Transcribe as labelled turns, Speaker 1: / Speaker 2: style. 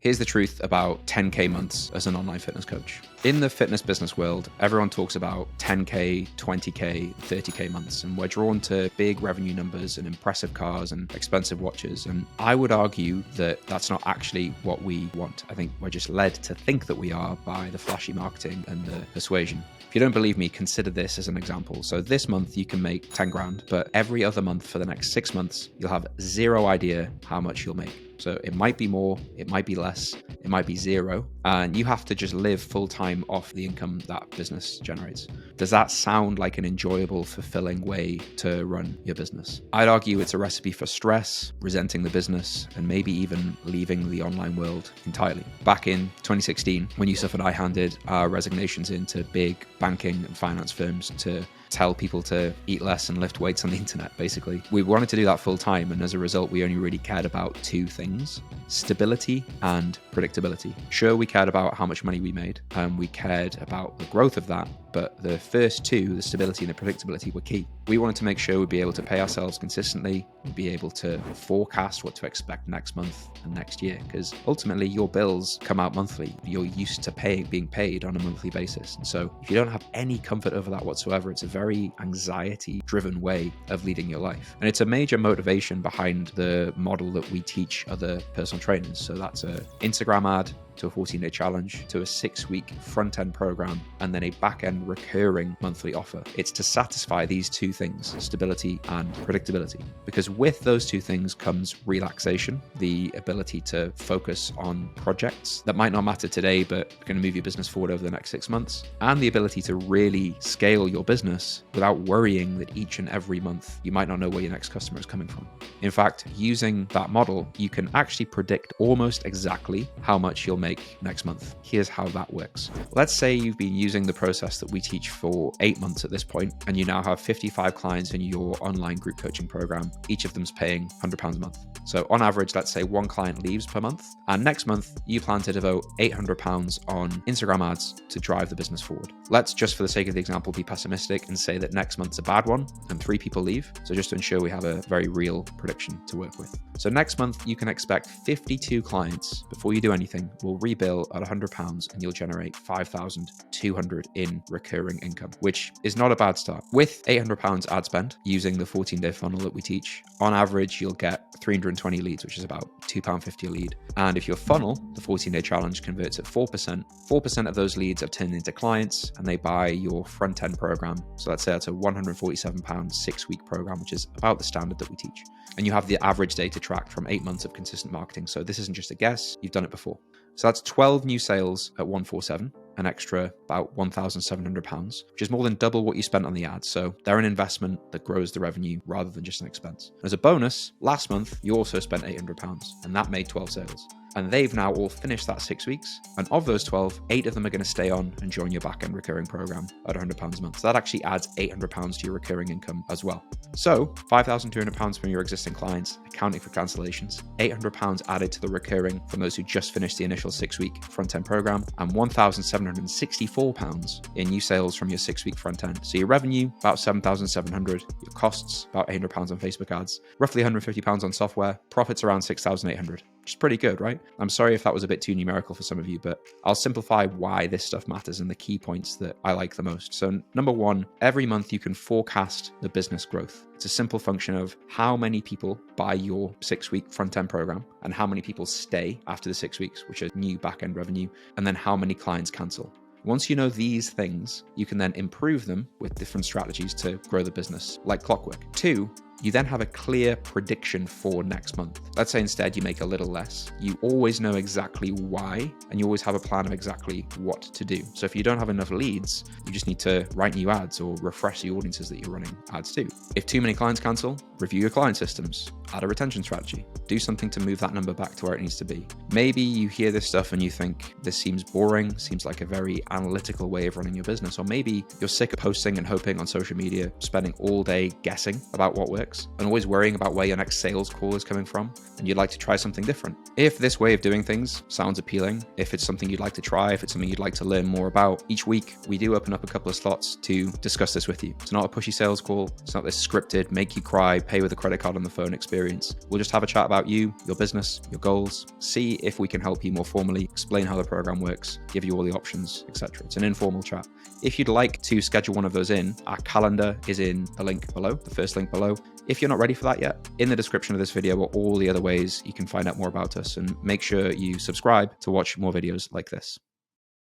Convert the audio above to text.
Speaker 1: Here's the truth about 10K months as an online fitness coach. In the fitness business world, everyone talks about 10K, 20K, 30K months, and we're drawn to big revenue numbers and impressive cars and expensive watches. And I would argue that that's not actually what we want. I think we're just led to think that we are by the flashy marketing and the persuasion. If you don't believe me, consider this as an example. So this month you can make 10 grand, but every other month for the next 6 months, you'll have zero idea how much you'll make. So it might be more, it might be less, it might be zero, and you have to just live full time off the income that business generates. Does that sound like an enjoyable, fulfilling way to run your business? I'd argue it's a recipe for stress, resenting the business, and maybe even leaving the online world entirely. Back in 2016, when Yusuf and I handed our resignations into big banking and finance firms to tell people to eat less and lift weights on the internet, basically. We wanted to do that full time, and as a result, we only really cared about two things: stability and predictability. Sure, we cared about how much money we made, and we cared about the growth of that, but the first two, the stability and the predictability, were key. We wanted to make sure we'd be able to pay ourselves consistently, we'd be able to forecast what to expect next month and next year, because ultimately your bills come out monthly. You're used to being paid on a monthly basis. And so if you don't have any comfort over that whatsoever, it's a very anxiety-driven way of leading your life. And it's a major motivation behind the model that we teach other personal trainers. So that's an Instagram ad, to a 14-day challenge, to a 6-week front-end program, and then a back-end recurring monthly offer. It's to satisfy these two things, stability and predictability. Because with those two things comes relaxation, the ability to focus on projects that might not matter today, but are going to move your business forward over the next 6 months, and the ability to really scale your business without worrying that each and every month you might not know where your next customer is coming from. In fact, using that model, you can actually predict almost exactly how much you'll make next month. Here's how that works. Let's say you've been using the process that we teach for 8 months at this point, and you now have 55 clients in your online group coaching program. Each of them's paying £100 a month. So on average, let's say one client leaves per month, and next month you plan to devote £800 on Instagram ads to drive the business forward. Let's just for the sake of the example be pessimistic and say that next month's a bad one and 3 people leave. So just to ensure we have a very real prediction to work with. So next month you can expect 52 clients before you do anything will rebill at £100 and you'll generate £5,200 in recurring income, which is not a bad start. With £800 ad spend using the 14-day funnel that we teach, on average you'll get 320 leads, which is about £2.50 a lead. And if your funnel, the 14-day challenge, converts at 4% of those leads are turned into clients and they buy your front-end program. So let's say that's a £147 6-week program, which is about the standard that we teach. And you have the average data tracked from 8 months of consistent marketing. So this isn't just a guess, you've done it before. So that's 12 new sales at 147, an extra about £1,700, which is more than double what you spent on the ads. So they're an investment that grows the revenue rather than just an expense. As a bonus, last month, you also spent £800 and that made 12 sales. And they've now all finished that 6 weeks. And of those 12, 8 of them are going to stay on and join your back-end recurring program at £100 a month. So that actually adds £800 to your recurring income as well. So £5,200 from your existing clients, accounting for cancellations, £800 added to the recurring from those who just finished the initial 6-week front-end program, and £1,764 in new sales from your 6-week front-end. So your revenue, about £7,700, your costs, about £800 on Facebook ads, roughly £150 on software, profits around £6,800, which is pretty good, right? I'm sorry if that was a bit too numerical for some of you, but I'll simplify why this stuff matters and the key points that I like the most. So number one, every month you can forecast the business growth. It's a simple function of how many people buy your 6-week front-end program and how many people stay after the 6 weeks, which are new back-end revenue, and then how many clients cancel. Once you know these things, you can then improve them with different strategies to grow the business like clockwork. 2, you then have a clear prediction for next month. Let's say instead you make a little less. You always know exactly why, and you always have a plan of exactly what to do. So if you don't have enough leads, you just need to write new ads or refresh the audiences that you're running ads to. If too many clients cancel, review your client systems, add a retention strategy, do something to move that number back to where it needs to be. Maybe you hear this stuff and you think this seems boring, seems like a very analytical way of running your business, or maybe you're sick of posting and hoping on social media, spending all day guessing about what works. works and always worrying about where your next sales call is coming from, and you'd like to try something different. If this way of doing things sounds appealing, if it's something you'd like to try, if it's something you'd like to learn more about, each week we do open up a couple of slots to discuss this with you. It's not a pushy sales call. It's not this scripted, make you cry, pay with a credit card on the phone experience. We'll just have a chat about you, your business, your goals, see if we can help you more formally, explain how the program works, give you all the options, etc. It's an informal chat. If you'd like to schedule one of those in, our calendar is in the link below, the first link below. If you're not ready for that yet, in the description of this video are all the other ways you can find out more about us, and make sure you subscribe to watch more videos like this.